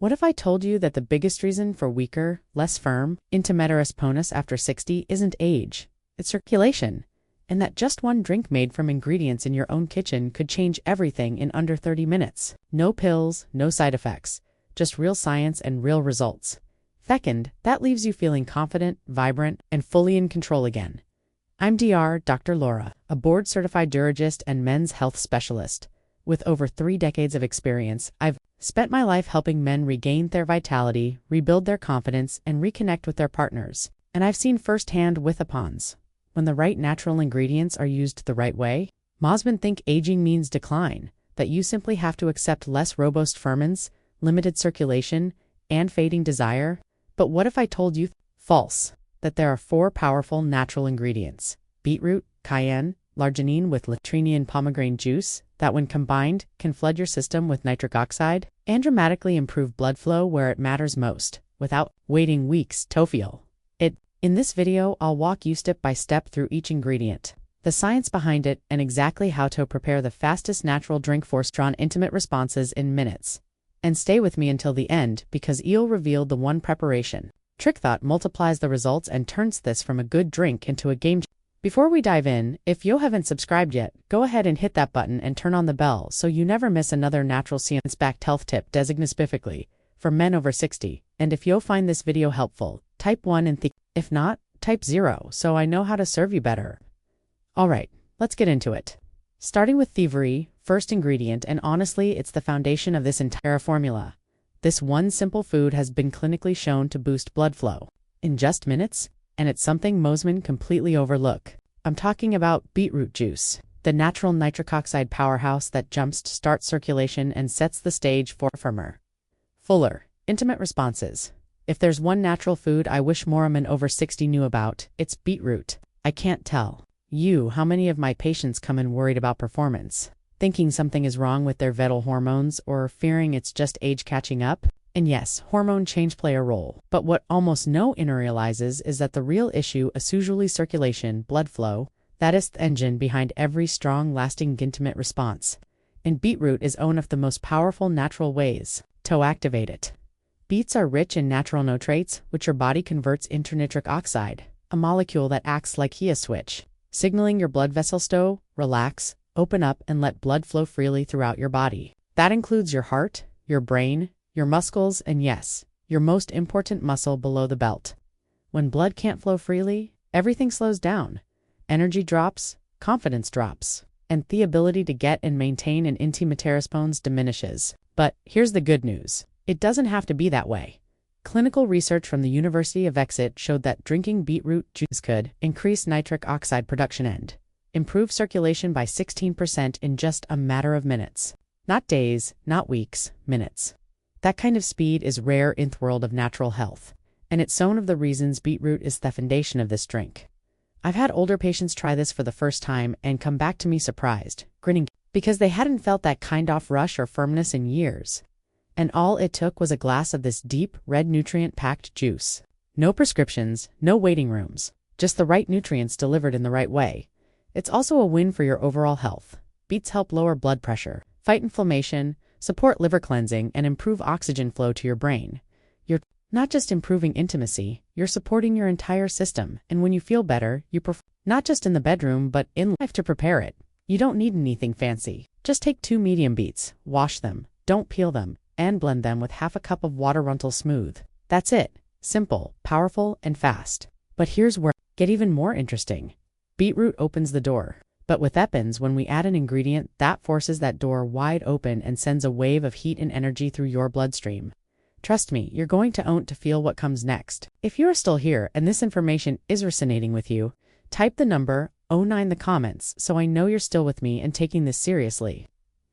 What if I told you that the biggest reason for weaker, less firm, metabolism after 60 isn't age, it's circulation, and that just one drink made from ingredients in your own kitchen could change everything in under 30 minutes? No pills, no side effects, just real science and real results. Second, that leaves you feeling confident, vibrant, and fully in control again. I'm Dr. Laura, a board-certified diurologist and men's health specialist. With over 3 decades of experience, I've spent my life helping men regain their vitality, rebuild their confidence, and reconnect with their partners. And I've seen firsthand with-upons. When the right natural ingredients are used the right way, Mosman think aging means decline, that you simply have to accept less robust ferments, limited circulation, and fading desire. But what if I told you false, that there are 4 powerful natural ingredients: beetroot, cayenne, l'arginine with latrinium and pomegranate juice, that when combined can flood your system with nitric oxide and dramatically improve blood flow where it matters most, without waiting weeks to feel it. In this video, I'll walk you step by step through each ingredient, the science behind it, and exactly how to prepare the fastest natural drink for strong, intimate responses in minutes. And stay with me until the end, because I'll reveal the one preparation trick that multiplies the results and turns this from a good drink into a game changer. Before we dive in, if you haven't subscribed yet, go ahead and hit that button and turn on the bell so you never miss another natural science-backed health tip designated specifically for men over 60. And if you find this video helpful, type 1 and if not, type 0 so I know how to serve you better. Alright, let's get into it. Starting with thievery, first ingredient, and honestly it's the foundation of this entire formula. This one simple food has been clinically shown to boost blood flow in just minutes, and it's something Mosman completely overlook. I'm talking about beetroot juice, the natural nitric oxide powerhouse that jumps-starts circulation and sets the stage for firmer, fuller, intimate responses. If there's one natural food I wish more men over 60 knew about, it's beetroot. I can't tell you how many of my patients come in worried about performance, thinking something is wrong with their vital hormones or fearing it's just age catching up. And yes, hormone change play a role, but what almost no one realizes is that the real issue is usually circulation, blood flow. That is the engine behind every strong, lasting, intimate response. And beetroot is one of the most powerful natural ways to activate it. Beets are rich in natural nitrates, which your body converts into nitric oxide, a molecule that acts like a switch, signaling your blood vessels to relax, open up, and let blood flow freely throughout your body. That includes your heart, your brain, your muscles, and yes, your most important muscle below the belt. When blood can't flow freely, everything slows down. Energy drops, confidence drops, and the ability to get and maintain an intimate response diminishes. But here's the good news. It doesn't have to be that way. Clinical research from the University of Exeter showed that drinking beetroot juice could increase nitric oxide production and improve circulation by 16% in just a matter of minutes. Not days, not weeks, minutes. That kind of speed is rare in the world of natural health, and it's one of the reasons beetroot is the foundation of this drink. I've had older patients try this for the first time and come back to me surprised, grinning, because they hadn't felt that kind of rush or firmness in years. And all it took was a glass of this deep, red nutrient-packed juice. No prescriptions, no waiting rooms, just the right nutrients delivered in the right way. It's also a win for your overall health. Beets help lower blood pressure, fight inflammation, support liver cleansing, and improve oxygen flow to your brain. You're not just improving intimacy, you're supporting your entire system, and when you feel better, you perform not just in the bedroom but in life. To prepare it, you don't need anything fancy. Just take 2 medium beets, wash them, don't peel them, and blend them with half a cup of water until smooth. That's it. Simple, powerful, and fast. But here's where it gets even more interesting. Beetroot opens the door. But with Epins, when we add an ingredient, that forces that door wide open and sends a wave of heat and energy through your bloodstream. Trust me, you're going to feel what comes next. If you're still here and this information is resonating with you, type the number 09 in the comments so I know you're still with me and taking this seriously.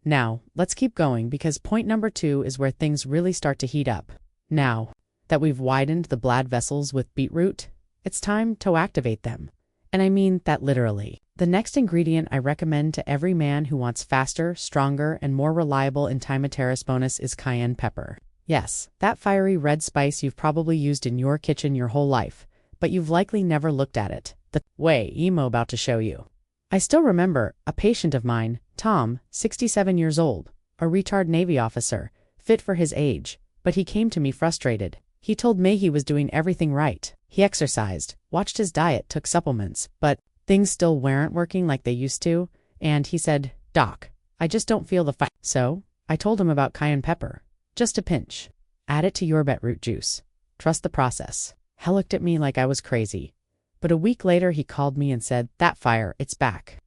Now, let's keep going because point number 2 is where things really start to heat up. Now that we've widened the blood vessels with beetroot, it's time to activate them. And I mean that literally. The next ingredient I recommend to every man who wants faster, stronger, and more reliable intimate bonus is cayenne pepper. Yes, that fiery red spice you've probably used in your kitchen your whole life, but you've likely never looked at it the way I'm about to show you. I still remember a patient of mine, Tom, 67 years old, a retired Navy officer, fit for his age, But he came to me frustrated. He told me he was doing everything right. He exercised, watched his diet, took supplements, but things still weren't working like they used to. And he said, "Doc, I just don't feel the fight." So I told him about cayenne pepper. Just a pinch. Add it to your beetroot juice. Trust the process. He looked at me like I was crazy. But a week later he called me and said, "That fire, it's back."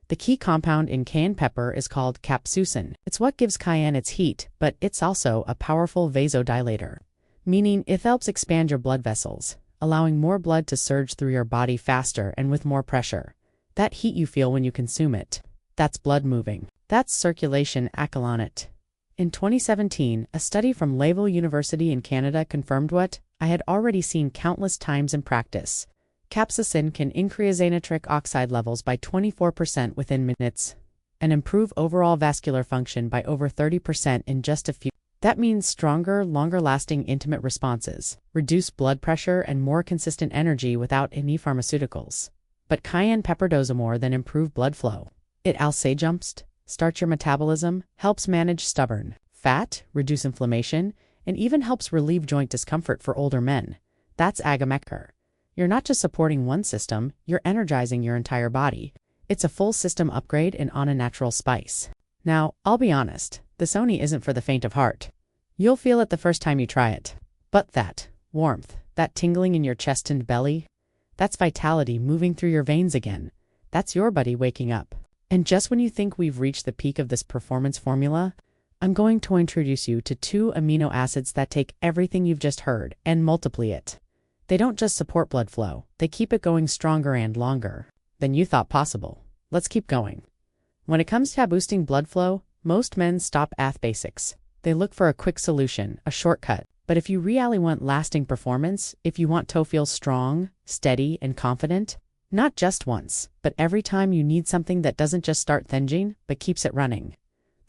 The key compound in cayenne pepper is called capsaicin. It's what gives cayenne its heat, but it's also a powerful vasodilator, meaning it helps expand your blood vessels, allowing more blood to surge through your body faster and with more pressure. That heat you feel when you consume it, that's blood moving. That's circulation alkalinate. In 2017, a study from Laval University in Canada confirmed what I had already seen countless times in practice. Capsaicin can increase nitric oxide levels by 24% within minutes and improve overall vascular function by over 30% in just a few. That means stronger, longer-lasting intimate responses, reduced blood pressure, and more consistent energy without any pharmaceuticals. But cayenne pepper does more than improve blood flow. It also jumps, starts your metabolism, helps manage stubborn fat, reduce inflammation, and even helps relieve joint discomfort for older men. That's agamekar. You're not just supporting one system, you're energizing your entire body. It's a full system upgrade and on a natural spice. Now, I'll be honest, the Sony isn't for the faint of heart. You'll feel it the first time you try it. But that warmth, that tingling in your chest and belly, that's vitality moving through your veins again. That's your body waking up. And just when you think we've reached the peak of this performance formula, I'm going to introduce you to 2 amino acids that take everything you've just heard and multiply it. They don't just support blood flow, they keep it going stronger and longer than you thought possible. Let's keep going. When it comes to boosting blood flow, most men stop at basics. They look for a quick solution, a shortcut. But if you really want lasting performance, if you want to feel strong, steady, and confident, not just once, but every time you need something that doesn't just start the engine, but keeps it running.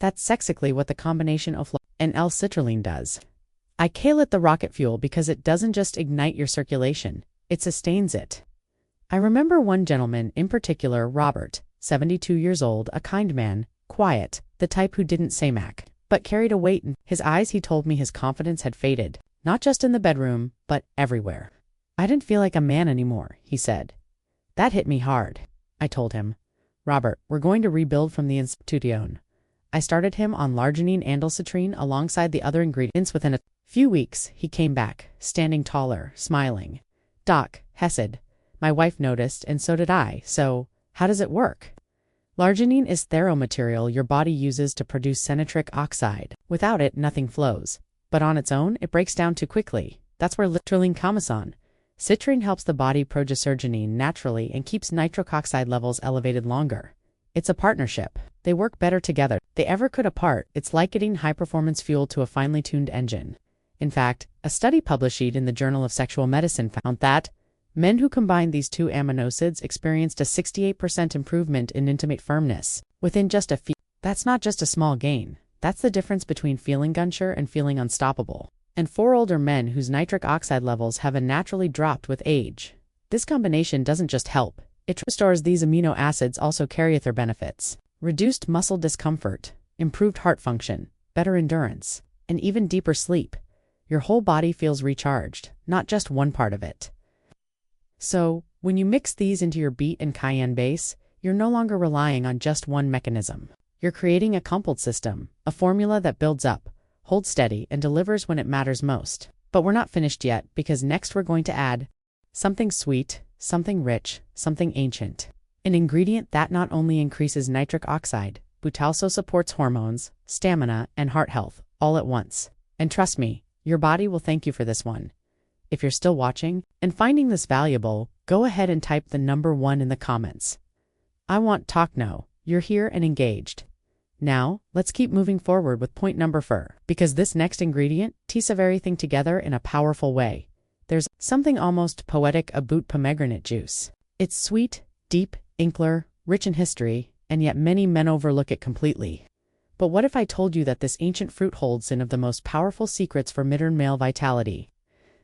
That's exactly what the combination of and L-citrulline does. I call it the rocket fuel because it doesn't just ignite your circulation, it sustains it. I remember one gentleman in particular, Robert, 72 years old, a kind man, quiet, the type who didn't say mac, but carried a weight in his eyes. He told me his confidence had faded, not just in the bedroom, but everywhere. I didn't feel like a man anymore, he said. That hit me hard. I told him, "Robert, we're going to rebuild from the institution." I started him on L-arginine and L-citrine alongside the other ingredients. Within a few weeks, he came back, standing taller, smiling. "Doc," Hesed, my wife noticed, and so did I. "So, how does it work?" L-arginine is material your body uses to produce nitric oxide. Without it, nothing flows. But on its own, it breaks down too quickly. That's where citrulline comes on. Citrine helps the body produce arginine naturally and keeps nitric oxide levels elevated longer. It's a partnership. They work better together. They ever could apart. It's like getting high-performance fuel to a finely tuned engine. In fact, a study published in the Journal of Sexual Medicine found that men who combined these 2 amino acids experienced a 68% improvement in intimate firmness within just a few. That's not just a small gain. That's the difference between feeling gunsure and feeling unstoppable. And for older men whose nitric oxide levels have naturally dropped with age, this combination doesn't just help. It restores. These amino acids also carry their benefits. Reduced muscle discomfort, improved heart function, better endurance, and even deeper sleep. Your whole body feels recharged, not just one part of it. So, when you mix these into your beet and cayenne base, you're no longer relying on just one mechanism. You're creating a complete system, a formula that builds up, holds steady, and delivers when it matters most. But we're not finished yet, because next we're going to add something sweet, something rich, something ancient. An ingredient that not only increases nitric oxide, but also supports hormones, stamina, and heart health, all at once. And trust me, your body will thank you for this one. If you're still watching and finding this valuable, go ahead and type the number 1 in the comments. I want talk now. You're here and engaged. Now, let's keep moving forward with point number 4, because this next ingredient ties everything together in a powerful way. There's something almost poetic about pomegranate juice. It's sweet, deep, inkler, rich in history, and yet many men overlook it completely. But what if I told you that this ancient fruit holds one of the most powerful secrets for modern male vitality?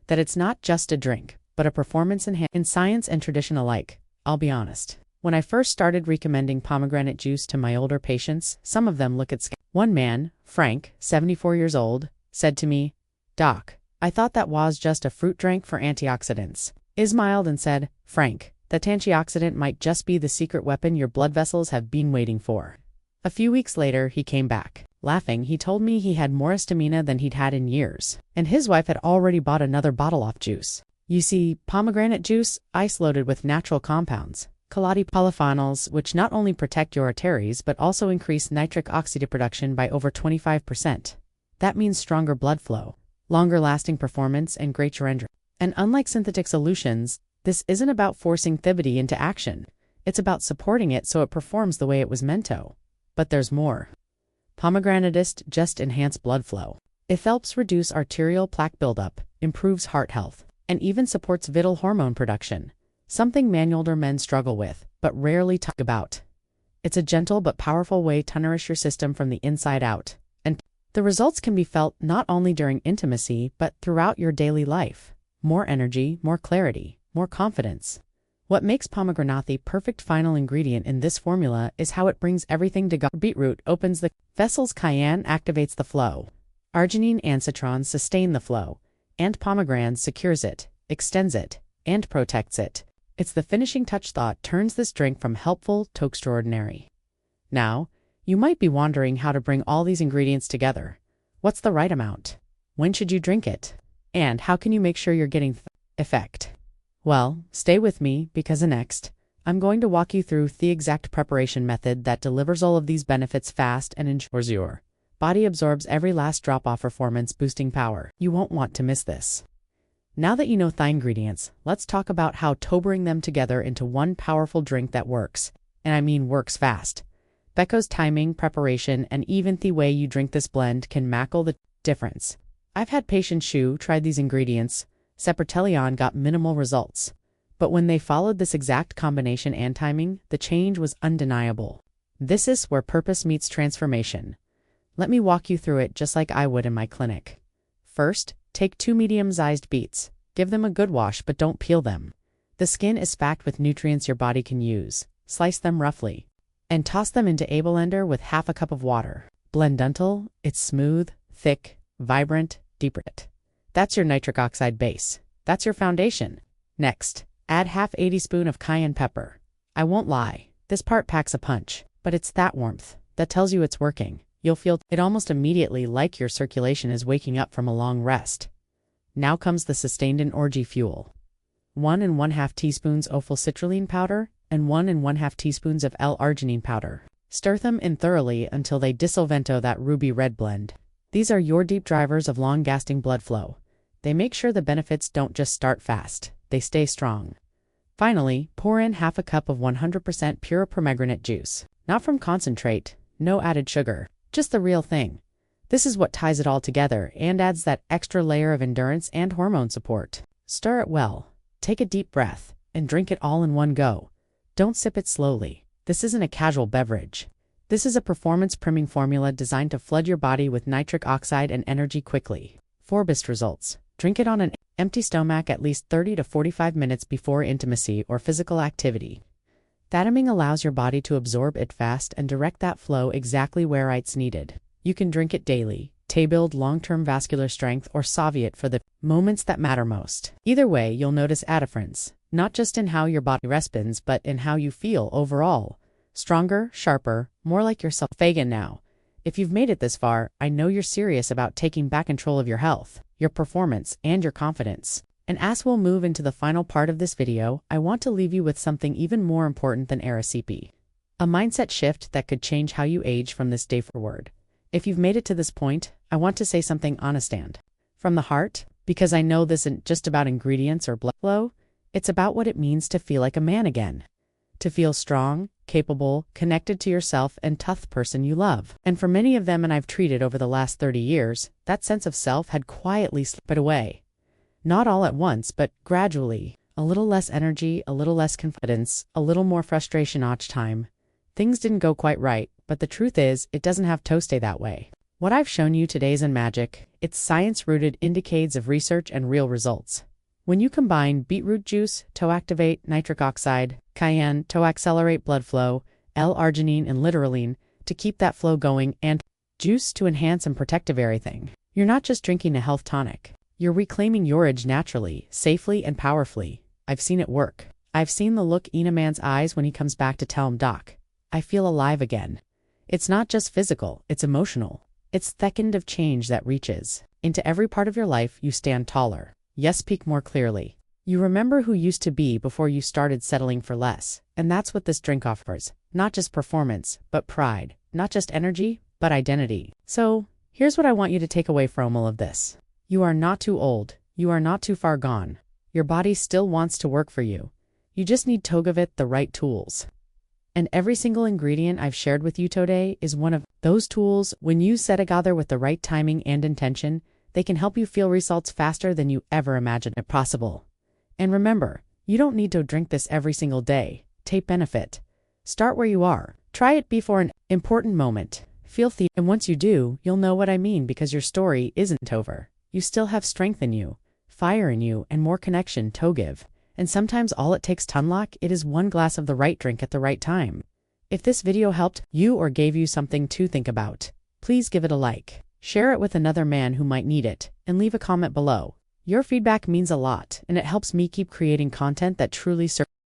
That it's not just a drink, but a performance enhancer. In science and tradition alike, I'll be honest. When I first started recommending pomegranate juice to my older patients, some of them look at scale. One man, Frank, 74 years old, said to me, "Doc, I thought that was just a fruit drink for antioxidants." I smiled and said, "Frank, that antioxidant might just be the secret weapon your blood vessels have been waiting for." A few weeks later, he came back. Laughing, he told me he had more stamina than he'd had in years, and his wife had already bought another bottle of juice. You see, pomegranate juice, ice loaded with natural compounds, polyphenols, which not only protect your arteries but also increase nitric oxide production by over 25%. That means stronger blood flow, longer lasting performance, and greater endurance. And unlike synthetic solutions, this isn't about forcing Libido into action. It's about supporting it so it performs the way it was meant to. But there's more. Pomegranate just enhance blood flow. It helps reduce arterial plaque buildup, improves heart health, and even supports vital hormone production, something many older men struggle with, but rarely talk about. It's a gentle but powerful way to nourish your system from the inside out, and the results can be felt not only during intimacy, but throughout your daily life. More energy, more clarity, more confidence. What makes pomegranate the perfect final ingredient in this formula is how it brings everything together. Beetroot opens the vessels, cayenne activates the flow, arginine and citron sustain the flow, and pomegranate secures it, extends it, and protects it. It's the finishing touch that turns this drink from helpful to extraordinary. Now, you might be wondering how to bring all these ingredients together. What's the right amount? When should you drink it? And how can you make sure you're getting the effect? Well, stay with me because next, I'm going to walk you through the exact preparation method that delivers all of these benefits fast and ensures your body absorbs every last drop of performance-boosting power. You won't want to miss this. Now that you know the ingredients, let's talk about how to bring them together into one powerful drink that works, and I mean works fast. Becco's timing, preparation, and even the way you drink this blend can make all the difference. I've had patients who tried these ingredients separately and got minimal results, but when they followed this exact combination and timing, the change was undeniable. This is where purpose meets transformation. Let me walk you through it just like I would in my clinic. First, take 2 medium-sized beets. Give them a good wash, but don't peel them. The skin is packed with nutrients your body can use. Slice them roughly and toss them into a blender with half a cup of water. Blend until it's smooth, thick, vibrant, deeper. That's your nitric oxide base. That's your foundation. Next, add half a teaspoon of cayenne pepper. I won't lie, this part packs a punch, but it's that warmth that tells you it's working. You'll feel it almost immediately, like your circulation is waking up from a long rest. Now comes the sustained energy fuel. 1 1/2 teaspoons of citrulline powder and 1 1/2 teaspoons of L-arginine powder. Stir them in thoroughly until they dissolve into that ruby red blend. These are your deep drivers of long-lasting blood flow. They make sure the benefits don't just start fast, they stay strong. Finally, pour in half a cup of 100% pure pomegranate juice. Not from concentrate, no added sugar, just the real thing. This is what ties it all together and adds that extra layer of endurance and hormone support. Stir it well, take a deep breath, and drink it all in one go. Don't sip it slowly. This isn't a casual beverage. This is a performance-priming formula designed to flood your body with nitric oxide and energy quickly. For best results, drink it on an empty stomach at least 30 to 45 minutes before intimacy or physical activity. Timing allows your body to absorb it fast and direct that flow exactly where it's needed. You can drink it daily, to build long-term vascular strength, or save it for the moments that matter most. Either way, you'll notice a difference, not just in how your body responds, but in how you feel overall. Stronger, sharper, more like yourself. Fagan now. If you've made it this far, I know you're serious about taking back control of your health, your performance, and your confidence. And as we'll move into the final part of this video, I want to leave you with something even more important than a recipe. A mindset shift that could change how you age from this day forward. If you've made it to this point, I want to say something honest and from the heart, because I know this isn't just about ingredients or blood flow, it's about what it means to feel like a man again. To feel strong, capable, connected to yourself and tough person you love. And for many of them, and I've treated over the last 30 years, that sense of self had quietly slipped away. Not all at once, but gradually. A little less energy, a little less confidence, a little more frustration each time. Things didn't go quite right, but the truth is, it doesn't have to stay that way. What I've shown you today isn't magic. It's science-rooted in decades of research and real results. When you combine beetroot juice to activate nitric oxide, cayenne to accelerate blood flow, L-arginine and literline to keep that flow going, and juice to enhance and protect everything, You're not just drinking a health tonic. You're reclaiming your edge naturally, safely, and powerfully. I've seen it work. I've seen the look in a man's eyes when he comes back to tell him, "Doc, I feel alive again." It's not just physical, it's emotional. It's the kind of change that reaches into every part of your life. You stand taller. Yes, speak more clearly. You remember who you used to be before you started settling for less. And that's what this drink offers. Not just performance, but pride. Not just energy, but identity. So, here's what I want you to take away from all of this. You are not too old. You are not too far gone. Your body still wants to work for you. You just need to give it the right tools. And every single ingredient I've shared with you today is one of those tools. When you set together with the right timing and intention, they can help you feel results faster than you ever imagined it possible. And remember, you don't need to drink this every single day. Take benefit. Start where you are. Try it before an important moment. Feel the, and once you do, you'll know what I mean, because your story isn't over. You still have strength in you, fire in you, and more connection to give. And sometimes all it takes to unlock it is one glass of the right drink at the right time. If this video helped you or gave you something to think about, please give it a like, share it with another man who might need it, and leave a comment below. Your feedback means a lot, and it helps me keep creating content that truly serves